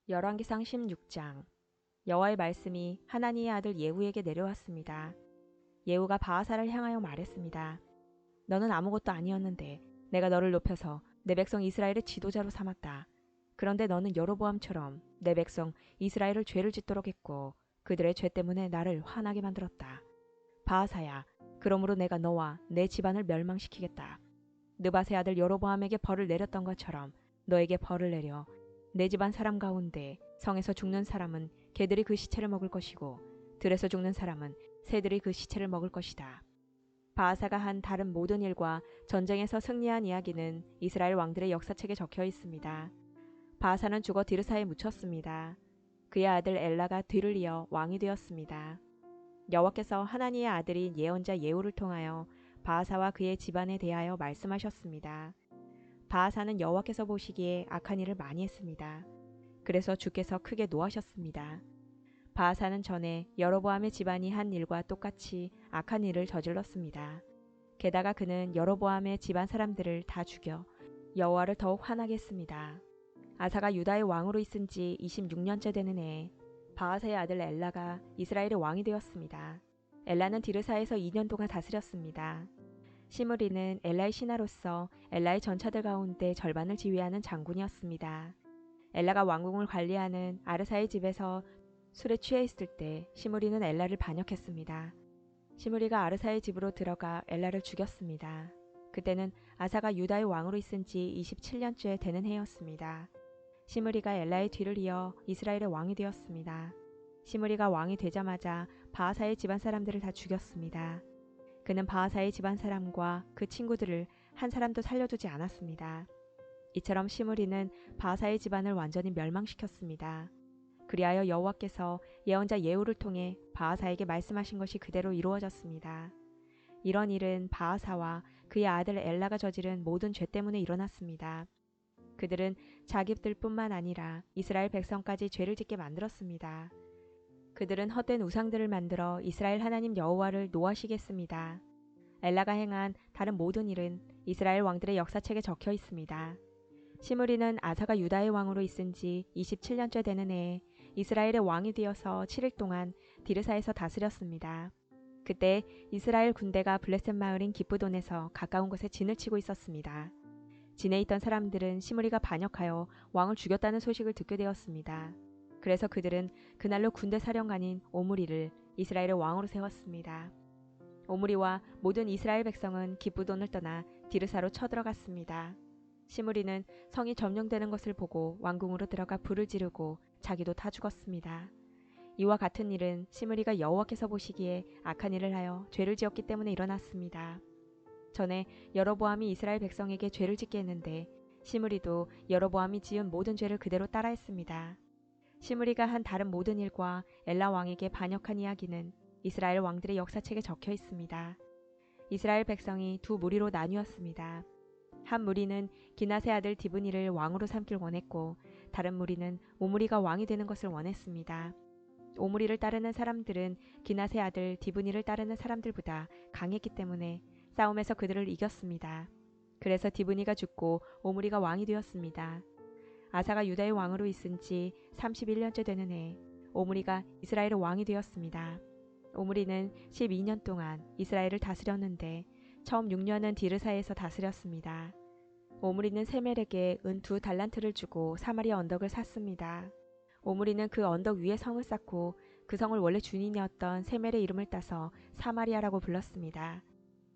열왕기상 16장. 여호와의 말씀이 하나니의 아들 예후에게 내려왔습니다. 예후가 바하사를 향하여 말했습니다. 너는 아무것도 아니었는데 내가 너를 높여서 내 백성 이스라엘의 지도자로 삼았다. 그런데 너는 여로보암처럼 내 백성 이스라엘을 죄를 짓도록 했고 그들의 죄 때문에 나를 화나게 만들었다. 바하사야, 그러므로 내가 너와 내 집안을 멸망시키겠다. 느밧의 아들 여로보암에게 벌을 내렸던 것처럼 너에게 벌을 내려 내 집안 사람 가운데 성에서 죽는 사람은 개들이 그 시체를 먹을 것이고 들에서 죽는 사람은 새들이 그 시체를 먹을 것이다. 바하사가 한 다른 모든 일과 전쟁에서 승리한 이야기는 이스라엘 왕들의 역사책에 적혀 있습니다. 바하사는 죽어 디르사에 묻혔습니다. 그의 아들 엘라가 뒤를 이어 왕이 되었습니다. 여호와께서 하나니의 아들인 예언자 예후를 통하여 바하사와 그의 집안에 대하여 말씀하셨습니다. 바하사는 여호와께서 보시기에 악한 일을 많이 했습니다. 그래서 주께서 크게 노하셨습니다. 바하사는 전에 여로보암의 집안이 한 일과 똑같이 악한 일을 저질렀습니다. 게다가 그는 여로보암의 집안 사람들을 다 죽여 여호와를 더욱 화나게 했습니다. 아사가 유다의 왕으로 있은 지 26년째 되는 해에 바하사의 아들 엘라가 이스라엘의 왕이 되었습니다. 엘라는 디르사에서 2년 동안 다스렸습니다. 시므리는 엘라의 신하로서 엘라의 전차들 가운데 절반을 지휘하는 장군이었습니다. 엘라가 왕궁을 관리하는 아르사의 집에서 술에 취해 있을 때 시므리는 엘라를 반역했습니다. 시므리가 아르사의 집으로 들어가 엘라를 죽였습니다. 그때는 아사가 유다의 왕으로 있은 지 27년째 되는 해였습니다. 시므리가 엘라의 뒤를 이어 이스라엘의 왕이 되었습니다. 시므리가 왕이 되자마자 바하사의 집안 사람들을 다 죽였습니다. 그는 바하사의 집안 사람과 그 친구들을 한 사람도 살려두지 않았습니다. 이처럼 시므리는 바하사의 집안을 완전히 멸망시켰습니다. 그리하여 여호와께서 예언자 예후를 통해 바하사에게 말씀하신 것이 그대로 이루어졌습니다. 이런 일은 바하사와 그의 아들 엘라가 저지른 모든 죄 때문에 일어났습니다. 그들은 자기들뿐만 아니라 이스라엘 백성까지 죄를 짓게 만들었습니다. 그들은 헛된 우상들을 만들어 이스라엘 하나님 여호와를 노하시게 했습니다. 엘라가 행한 다른 모든 일은 이스라엘 왕들의 역사책에 적혀 있습니다. 시므리는 아사가 유다의 왕으로 있은 지 27년째 되는 해에 이스라엘의 왕이 되어서 7일 동안 디르사에서 다스렸습니다. 그때 이스라엘 군대가 블레셋 마을인 기브돈에서 가까운 곳에 진을 치고 있었습니다. 진에 있던 사람들은 시므리가 반역하여 왕을 죽였다는 소식을 듣게 되었습니다. 그래서 그들은 그날로 군대 사령관인 오므리를 이스라엘의 왕으로 세웠습니다. 오므리와 모든 이스라엘 백성은 기브돈을 떠나 디르사로 쳐들어갔습니다. 시므리는 성이 점령되는 것을 보고 왕궁으로 들어가 불을 지르고 자기도 다 죽었습니다. 이와 같은 일은 시므리가 여호와께서 보시기에 악한 일을 하여 죄를 지었기 때문에 일어났습니다. 전에 여로보암이 이스라엘 백성에게 죄를 짓게 했는데 시므리도 여로보암이 지은 모든 죄를 그대로 따라했습니다. 시므리가 한 다른 모든 일과 엘라 왕에게 반역한 이야기는 이스라엘 왕들의 역사책에 적혀 있습니다. 이스라엘 백성이 두 무리로 나뉘었습니다. 한 무리는 기낫의 아들 디브니를 왕으로 삼길 원했고 다른 무리는 오므리가 왕이 되는 것을 원했습니다. 오므리를 따르는 사람들은 기낫의 아들 디브니를 따르는 사람들보다 강했기 때문에 싸움에서 그들을 이겼습니다. 그래서 디브니가 죽고 오므리가 왕이 되었습니다. 아사가 유다의 왕으로 있은 지 31년째 되는 해 오므리가 이스라엘의 왕이 되었습니다. 오므리는 12년 동안 이스라엘을 다스렸는데 처음 6년은 디르사에서 다스렸습니다. 오므리는 세멜에게 은 2달란트를 주고 사마리아 언덕을 샀습니다. 오므리는 그 언덕 위에 성을 쌓고 그 성을 원래 주인이었던 세멜의 이름을 따서 사마리아라고 불렀습니다.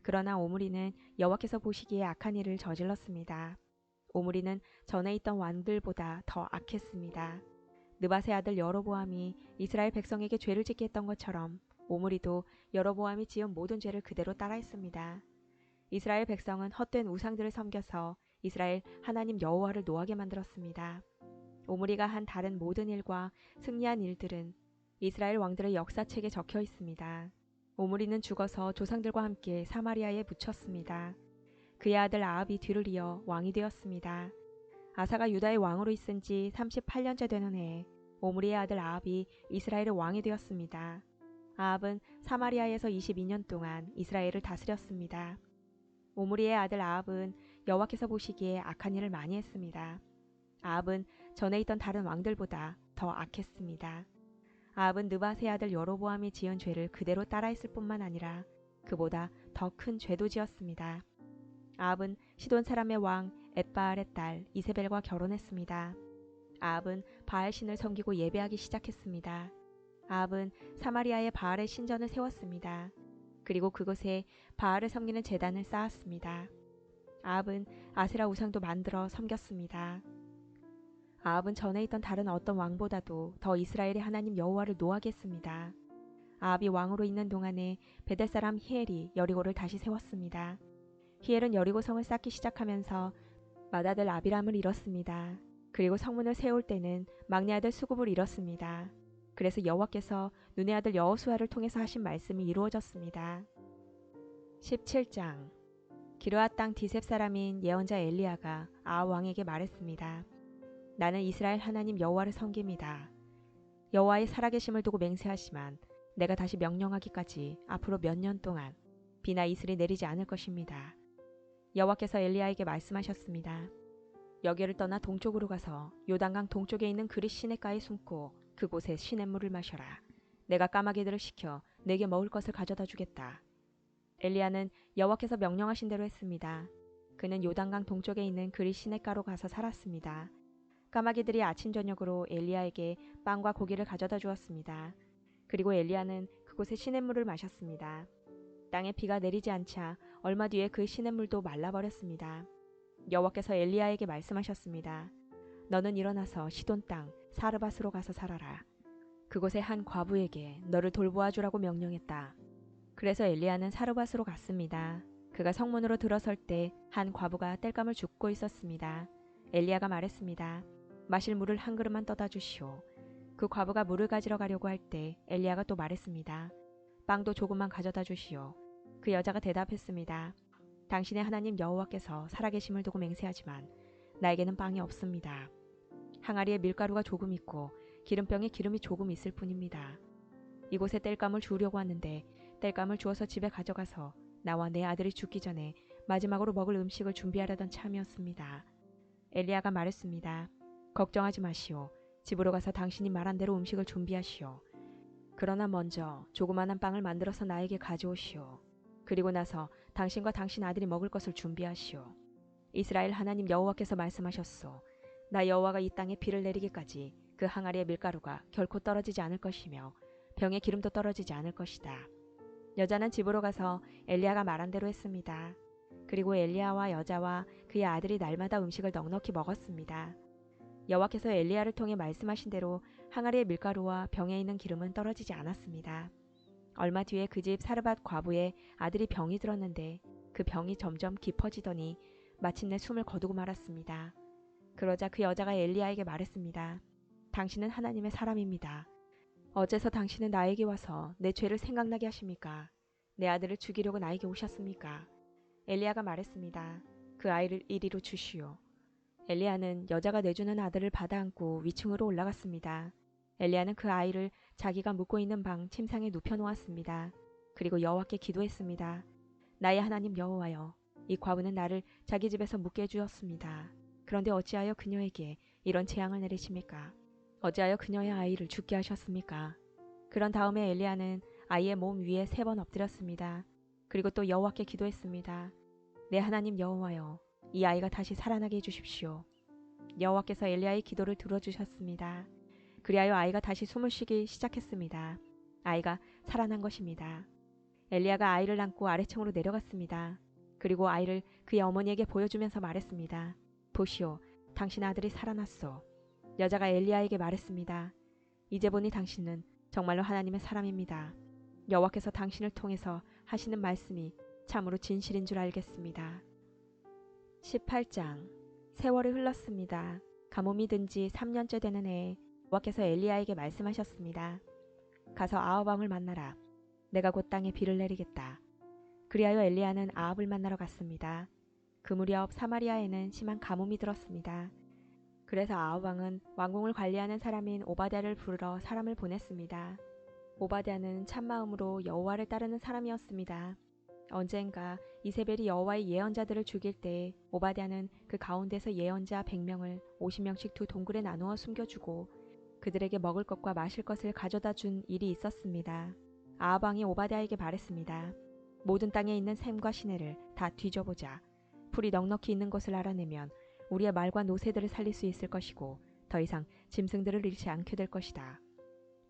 그러나 오므리는 여호와께서 보시기에 악한 일을 저질렀습니다. 오므리는 전에 있던 왕들보다 더 악했습니다. 느밧의 아들 여로보암이 이스라엘 백성에게 죄를 짓게 했던 것처럼 오므리도 여로보암이 지은 모든 죄를 그대로 따라했습니다. 이스라엘 백성은 헛된 우상들을 섬겨서 이스라엘 하나님 여호와를 노하게 만들었습니다. 오므리가 한 다른 모든 일과 승리한 일들은 이스라엘 왕들의 역사책에 적혀 있습니다. 오므리는 죽어서 조상들과 함께 사마리아에 묻혔습니다. 그의 아들 아합이 뒤를 이어 왕이 되었습니다. 아사가 유다의 왕으로 있은 지 38년째 되는 해에 오므리의 아들 아합이 이스라엘의 왕이 되었습니다. 아합은 사마리아에서 22년 동안 이스라엘을 다스렸습니다. 오므리의 아들 아합은 여호와께서 보시기에 악한 일을 많이 했습니다. 아합은 전에 있던 다른 왕들보다 더 악했습니다. 아합은 느밧의 아들 여로보암이 지은 죄를 그대로 따라했을 뿐만 아니라 그보다 더 큰 죄도 지었습니다. 아합은 시돈 사람의 왕 엣바알의 딸 이세벨과 결혼했습니다. 아합은 바알 신을 섬기고 예배하기 시작했습니다. 아합은 사마리아에 바알의 신전을 세웠습니다. 그리고 그곳에 바알을 섬기는 제단을 쌓았습니다. 아합은 아세라 우상도 만들어 섬겼습니다. 아합은 전에 있던 다른 어떤 왕보다도 더 이스라엘의 하나님 여호와를 노하게 했습니다. 아합이 왕으로 있는 동안에 베델 사람 히엘이 여리고를 다시 세웠습니다. 히엘은 여리고성을 쌓기 시작하면서 맏아들 아비람을 잃었습니다. 그리고 성문을 세울 때는 막내 아들 수굽을 잃었습니다. 그래서 여호와께서 눈의 아들 여호수아를 통해서 하신 말씀이 이루어졌습니다. 17장. 기르앗 땅 디셉 사람인 예언자 엘리야가 아합 왕에게 말했습니다. 나는 이스라엘 하나님 여호와를 섬깁니다. 여호와의 살아계심을 두고 맹세하지만 내가 다시 명령하기까지 앞으로 몇 년 동안 비나 이슬이 내리지 않을 것입니다. 여호와께서 엘리야에게 말씀하셨습니다. 여기를 떠나 동쪽으로 가서 요단강 동쪽에 있는 그릿 시냇가에 숨고 그곳에 시냇물을 마셔라. 내가 까마귀들을 시켜 내게 먹을 것을 가져다 주겠다. 엘리야는 여호와께서 명령하신 대로 했습니다. 그는 요단강 동쪽에 있는 그릿 시냇가로 가서 살았습니다. 까마귀들이 아침 저녁으로 엘리야에게 빵과 고기를 가져다 주었습니다. 그리고 엘리야는 그곳에 시냇물을 마셨습니다. 땅에 비가 내리지 않자 얼마 뒤에 그 시냇물도 말라버렸습니다. 여호와께서 엘리야에게 말씀하셨습니다. 너는 일어나서 시돈 땅 사르밧으로 가서 살아라. 그곳의 한 과부에게 너를 돌보아 주라고 명령했다. 그래서 엘리야는 사르밧으로 갔습니다. 그가 성문으로 들어설 때 한 과부가 땔감을 줍고 있었습니다. 엘리야가 말했습니다. 마실 물을 한 그릇만 떠다 주시오. 그 과부가 물을 가지러 가려고 할 때 엘리야가 또 말했습니다. 빵도 조금만 가져다 주시오. 그 여자가 대답했습니다. 당신의 하나님 여호와께서 살아계심을 두고 맹세하지만 나에게는 빵이 없습니다. 항아리에 밀가루가 조금 있고 기름병에 기름이 조금 있을 뿐입니다. 이곳에 땔감을 주우려고 왔는데 땔감을 주어서 집에 가져가서 나와 내 아들이 죽기 전에 마지막으로 먹을 음식을 준비하려던 참이었습니다. 엘리야가 말했습니다. 걱정하지 마시오. 집으로 가서 당신이 말한 대로 음식을 준비하시오. 그러나 먼저 조그마한 빵을 만들어서 나에게 가져오시오. 그리고 나서 당신과 당신 아들이 먹을 것을 준비하시오. 이스라엘 하나님 여호와께서 말씀하셨소. 나 여호와가 이 땅에 비를 내리기까지 그 항아리의 밀가루가 결코 떨어지지 않을 것이며 병에 기름도 떨어지지 않을 것이다. 여자는 집으로 가서 엘리야가 말한 대로 했습니다. 그리고 엘리야와 여자와 그의 아들이 날마다 음식을 넉넉히 먹었습니다. 여호와께서 엘리야를 통해 말씀하신 대로 항아리의 밀가루와 병에 있는 기름은 떨어지지 않았습니다. 얼마 뒤에 그 집 사르밧 과부의 아들이 병이 들었는데 그 병이 점점 깊어지더니 마침내 숨을 거두고 말았습니다. 그러자 그 여자가 엘리야에게 말했습니다. 당신은 하나님의 사람입니다. 어째서 당신은 나에게 와서 내 죄를 생각나게 하십니까? 내 아들을 죽이려고 나에게 오셨습니까? 엘리야가 말했습니다. 그 아이를 이리로 주시오. 엘리야는 여자가 내주는 아들을 받아 안고 위층으로 올라갔습니다. 엘리야는 그 아이를 자기가 묵고 있는 방 침상에 눕혀놓았습니다. 그리고 여호와께 기도했습니다. 나의 하나님 여호와여, 이 과부는 나를 자기 집에서 묵게 해주었습니다. 그런데 어찌하여 그녀에게 이런 재앙을 내리십니까? 어찌하여 그녀의 아이를 죽게 하셨습니까? 그런 다음에 엘리야는 아이의 몸 위에 3번 엎드렸습니다. 그리고 또 여호와께 기도했습니다. 내 하나님 여호와여, 이 아이가 다시 살아나게 해주십시오. 여호와께서 엘리야의 기도를 들어주셨습니다. 그리하여 아이가 다시 숨을 쉬기 시작했습니다. 아이가 살아난 것입니다. 엘리야가 아이를 안고 아래층으로 내려갔습니다. 그리고 아이를 그의 어머니에게 보여주면서 말했습니다. 보시오, 당신 아들이 살아났소. 여자가 엘리야에게 말했습니다. 이제 보니 당신은 정말로 하나님의 사람입니다. 여호와께서 당신을 통해서 하시는 말씀이 참으로 진실인 줄 알겠습니다. 18장. 세월이 흘렀습니다. 가뭄이 든 지 3년째 되는 해에 여호와께서 엘리야에게 말씀하셨습니다. 가서 아합 왕을 만나라. 내가 곧 땅에 비를 내리겠다. 그리하여 엘리야는 아합을 만나러 갔습니다. 그 무렵 사마리아에는 심한 가뭄이 들었습니다. 그래서 아합 왕은 왕궁을 관리하는 사람인 오바댜를 부르러 사람을 보냈습니다. 오바댜는 참마음으로 여호와를 따르는 사람이었습니다. 언젠가 이세벨이 여호와의 예언자들을 죽일 때 오바댜는 그 가운데서 예언자 100명을 50명씩 두 동굴에 나누어 숨겨주고 그들에게 먹을 것과 마실 것을 가져다 준 일이 있었습니다. 아합 왕이 오바댜에게 말했습니다. 모든 땅에 있는 샘과 시내를 다 뒤져보자. 풀이 넉넉히 있는 것을 알아내면 우리의 말과 노새들을 살릴 수 있을 것이고 더 이상 짐승들을 잃지 않게 될 것이다.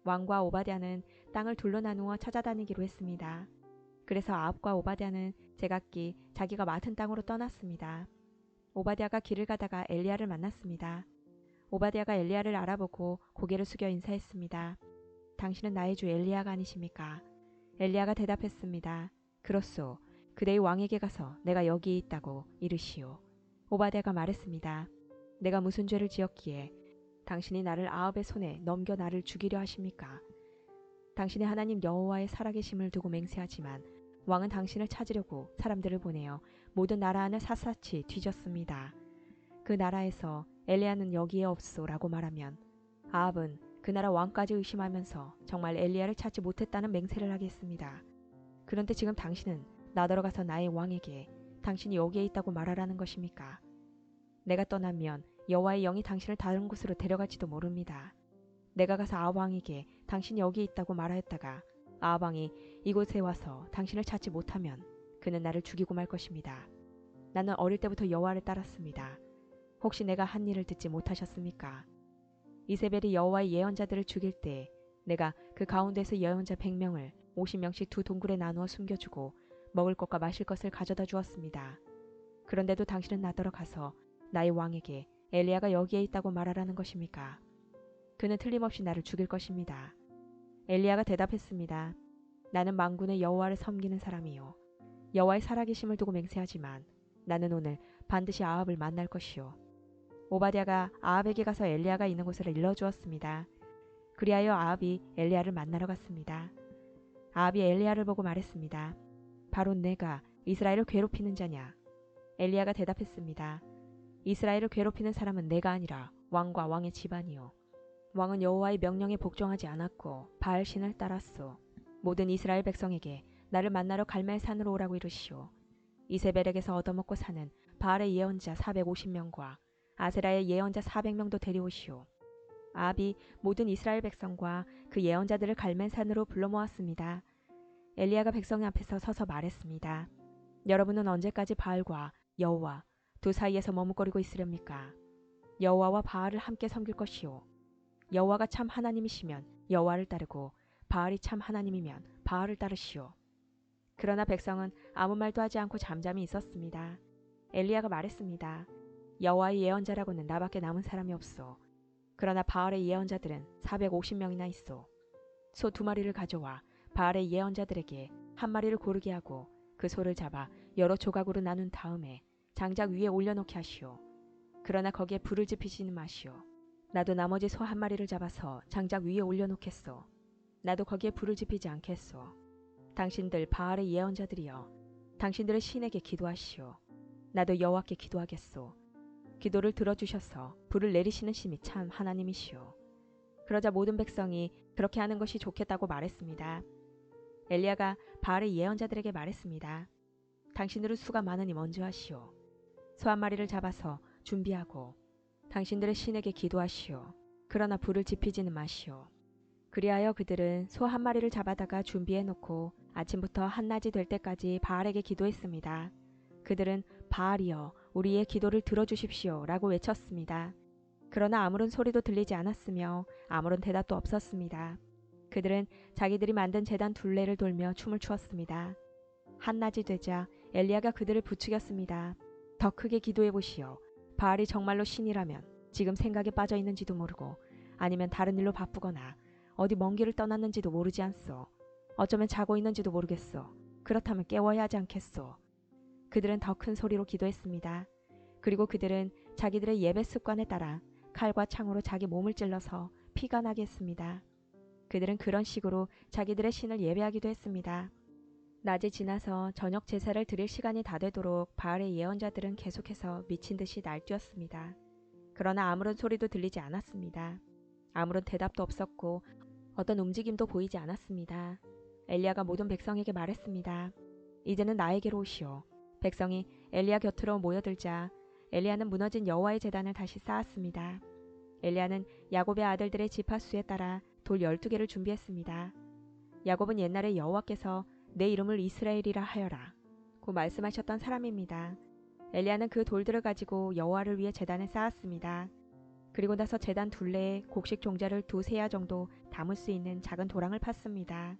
왕과 오바댜는 땅을 둘로 나누어 찾아다니기로 했습니다. 그래서 아합과 오바댜는 제각기 자기가 맡은 땅으로 떠났습니다. 오바댜가 길을 가다가 엘리야를 만났습니다. 오바댜가 엘리야를 알아보고 고개를 숙여 인사했습니다. 당신은 나의 주 엘리야가 아니십니까? 엘리야가 대답했습니다. 그렇소. 그대의 왕에게 가서 내가 여기에 있다고 이르시오. 오바댜가 말했습니다. 내가 무슨 죄를 지었기에 당신이 나를 아합의 손에 넘겨 나를 죽이려 하십니까? 당신의 하나님 여호와의 살아계심을 두고 맹세하지만 왕은 당신을 찾으려고 사람들을 보내어 모든 나라 안을 샅샅이 뒤졌습니다. 그 나라에서 엘리야는 여기에 없소라고 말하면 아합은 그 나라 왕까지 의심하면서 정말 엘리야를 찾지 못했다는 맹세를 하겠습니다. 그런데 지금 당신은 나더러 가서 나의 왕에게 당신이 여기에 있다고 말하라는 것입니까? 내가 떠나면 여호와의 영이 당신을 다른 곳으로 데려갈지도 모릅니다. 내가 가서 아합 왕에게 당신이 여기에 있다고 말하였다가 아합 왕이 이곳에 와서 당신을 찾지 못하면 그는 나를 죽이고 말 것입니다. 나는 어릴 때부터 여호와를 따랐습니다. 혹시 내가 한 일을 듣지 못하셨습니까? 이세벨이 여호와의 예언자들을 죽일 때 내가 그 가운데서 예언자 100명을 50명씩 두 동굴에 나누어 숨겨주고 먹을 것과 마실 것을 가져다 주었습니다. 그런데도 당신은 나더러 가서 나의 왕에게 엘리야가 여기에 있다고 말하라는 것입니까? 그는 틀림없이 나를 죽일 것입니다. 엘리야가 대답했습니다. 나는 만군의 여호와를 섬기는 사람이요. 여호와의 살아계심을 두고 맹세하지만 나는 오늘 반드시 아합을 만날 것이요. 오바댜가 아합에게 가서 엘리야가 있는 곳을 일러주었습니다. 그리하여 아합이 엘리야를 만나러 갔습니다. 아합이 엘리야를 보고 말했습니다. 바로 내가 이스라엘을 괴롭히는 자냐? 엘리야가 대답했습니다. 이스라엘을 괴롭히는 사람은 내가 아니라 왕과 왕의 집안이요. 왕은 여호와의 명령에 복종하지 않았고 바알 신을 따랐소. 모든 이스라엘 백성에게 나를 만나러 갈멜산으로 오라고 이르시오. 이세벨에게서 얻어먹고 사는 바알의 예언자 450명과 아세라의 예언자 400명도 데려오시오. 아합이 모든 이스라엘 백성과 그 예언자들을 갈멜산으로 불러 모았습니다. 엘리야가 백성 앞에서 서서 말했습니다. 여러분은 언제까지 바알과 여호와 두 사이에서 머뭇거리고 있으렵니까? 여호와와 바알을 함께 섬길 것이요. 여호와가 참 하나님이시면 여호와를 따르고 바알이 참 하나님이면 바알을 따르시오. 그러나 백성은 아무 말도 하지 않고 잠잠히 있었습니다. 엘리야가 말했습니다. 여호와의 예언자라고는 나밖에 남은 사람이 없소. 그러나 바알의 예언자들은 450명이나 있소. 소 2마리를 가져와 바알의 예언자들에게 한 마리를 고르게 하고 그 소를 잡아 여러 조각으로 나눈 다음에 장작 위에 올려놓게 하시오. 그러나 거기에 불을 지피지는 마시오. 나도 나머지 소 1마리를 잡아서 장작 위에 올려놓겠소. 나도 거기에 불을 지피지 않겠소. 당신들 바알의 예언자들이여, 당신들의 신에게 기도하시오. 나도 여호와께 기도하겠소. 기도를 들어주셔서 불을 내리시는 신이 참 하나님이시오. 그러자 모든 백성이 그렇게 하는 것이 좋겠다고 말했습니다. 엘리야가 바알의 예언자들에게 말했습니다. 당신들은 수가 많으니 먼저 하시오. 소 1마리를 잡아서 준비하고 당신들의 신에게 기도하시오. 그러나 불을 지피지는 마시오. 그리하여 그들은 소 1마리를 잡아다가 준비해 놓고 아침부터 한낮이 될 때까지 바알에게 기도했습니다. 그들은 바알이여 우리의 기도를 들어주십시오 라고 외쳤습니다. 그러나 아무런 소리도 들리지 않았으며 아무런 대답도 없었습니다. 그들은 자기들이 만든 제단 둘레를 돌며 춤을 추었습니다. 한낮이 되자 엘리야가 그들을 부추겼습니다. 더 크게 기도해 보시오. 바알이 정말로 신이라면 지금 생각에 빠져 있는지도 모르고 아니면 다른 일로 바쁘거나 어디 먼 길을 떠났는지도 모르지 않소. 어쩌면 자고 있는지도 모르겠소. 그렇다면 깨워야 하지 않겠소. 그들은 더 큰 소리로 기도했습니다. 그리고 그들은 자기들의 예배 습관에 따라 칼과 창으로 자기 몸을 찔러서 피가 나게 했습니다. 그들은 그런 식으로 자기들의 신을 예배하기도 했습니다. 낮이 지나서 저녁 제사를 드릴 시간이 다 되도록 바알의 예언자들은 계속해서 미친 듯이 날뛰었습니다. 그러나 아무런 소리도 들리지 않았습니다. 아무런 대답도 없었고 어떤 움직임도 보이지 않았습니다. 엘리야가 모든 백성에게 말했습니다. 이제는 나에게로 오시오. 백성이 엘리야 곁으로 모여들자 엘리야는 무너진 여호와의 제단을 다시 쌓았습니다. 엘리야는 야곱의 아들들의 지파수에 따라 돌 12개를 준비했습니다. 야곱은 옛날에 여호와께서 내 이름을 이스라엘이라 하여라 고 말씀하셨던 사람입니다. 엘리야는 그 돌들을 가지고 여호와를 위해 제단을 쌓았습니다. 그리고 나서 제단 둘레에 곡식 종자를 2세야 정도 담을 수 있는 작은 도랑을 팠습니다.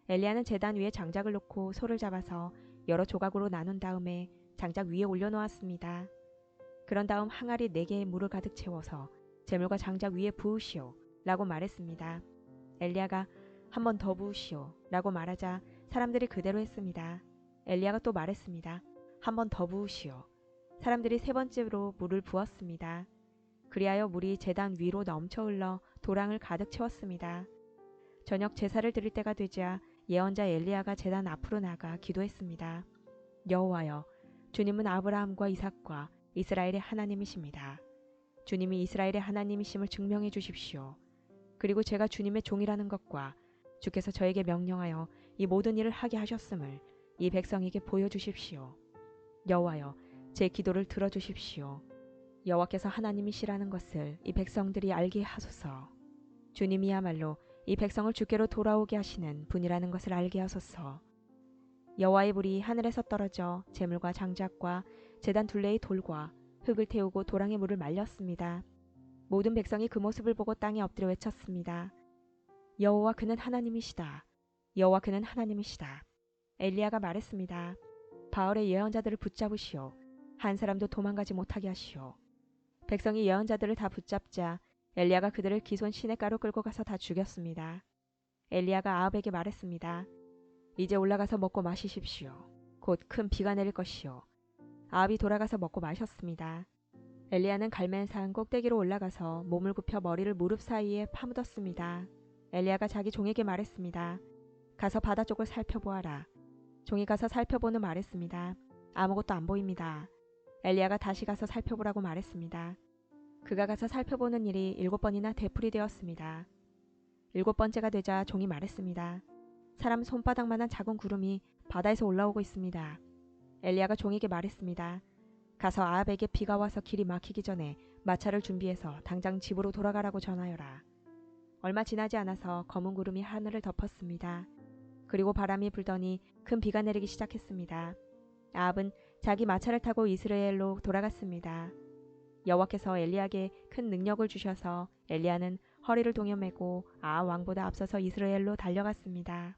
엘리야는 제단 위에 장작을 놓고 소를 잡아서 여러 조각으로 나눈 다음에 장작 위에 올려놓았습니다. 그런 다음 항아리 4개의 물을 가득 채워서 제물과 장작 위에 부으시오 라고 말했습니다. 엘리야가 한 번 더 부으시오 라고 말하자 사람들이 그대로 했습니다. 엘리야가 또 말했습니다. 한 번 더 부으시오. 사람들이 3번째로 물을 부었습니다. 그리하여 물이 제단 위로 넘쳐 흘러 도랑을 가득 채웠습니다. 저녁 제사를 드릴 때가 되자 예언자 엘리야가 제단 앞으로 나가 기도했습니다. 여호와여, 주님은 아브라함과 이삭과 이스라엘의 하나님이십니다. 주님이 이스라엘의 하나님이심을 증명해 주십시오. 그리고 제가 주님의 종이라는 것과 주께서 저에게 명령하여 이 모든 일을 하게 하셨음을 이 백성에게 보여주십시오. 여호와여, 제 기도를 들어주십시오. 여호와께서 하나님이시라는 것을 이 백성들이 알게 하소서. 주님이야말로 이 백성을 주께로 돌아오게 하시는 분이라는 것을 알게 하소서. 여호와의 불이 하늘에서 떨어져 제물과 장작과 제단 둘레의 돌과 흙을 태우고 도랑의 물을 말렸습니다. 모든 백성이 그 모습을 보고 땅에 엎드려 외쳤습니다. 여호와 그는 하나님이시다. 여호와 그는 하나님이시다. 엘리야가 말했습니다. 바알의 예언자들을 붙잡으시오. 한 사람도 도망가지 못하게 하시오. 백성이 예언자들을 다 붙잡자 엘리야가 그들을 기손 시냇가로 끌고 가서 다 죽였습니다. 엘리야가 아합에게 말했습니다. 이제 올라가서 먹고 마시십시오. 곧 큰 비가 내릴 것이요. 아합이 돌아가서 먹고 마셨습니다. 엘리야는 갈멜산 꼭대기로 올라가서 몸을 굽혀 머리를 무릎 사이에 파묻었습니다. 엘리야가 자기 종에게 말했습니다. 가서 바다 쪽을 살펴보아라. 종이 가서 살펴보는 말했습니다. 아무것도 안 보입니다. 엘리야가 다시 가서 살펴보라고 말했습니다. 그가 가서 살펴보는 일이 7번이나 되풀이되었습니다. 7번째가 되자 종이 말했습니다. 사람 손바닥만한 작은 구름이 바다에서 올라오고 있습니다. 엘리야가 종에게 말했습니다. 가서 아합에게 비가 와서 길이 막히기 전에 마차를 준비해서 당장 집으로 돌아가라고 전하여라. 얼마 지나지 않아서 검은 구름이 하늘을 덮었습니다. 그리고 바람이 불더니 큰 비가 내리기 시작했습니다. 아합은 자기 마차를 타고 이스라엘로 돌아갔습니다. 여호와께서 엘리야에게 큰 능력을 주셔서 엘리야는 허리를 동여매고 아합 왕보다 앞서서 이스라엘로 달려갔습니다.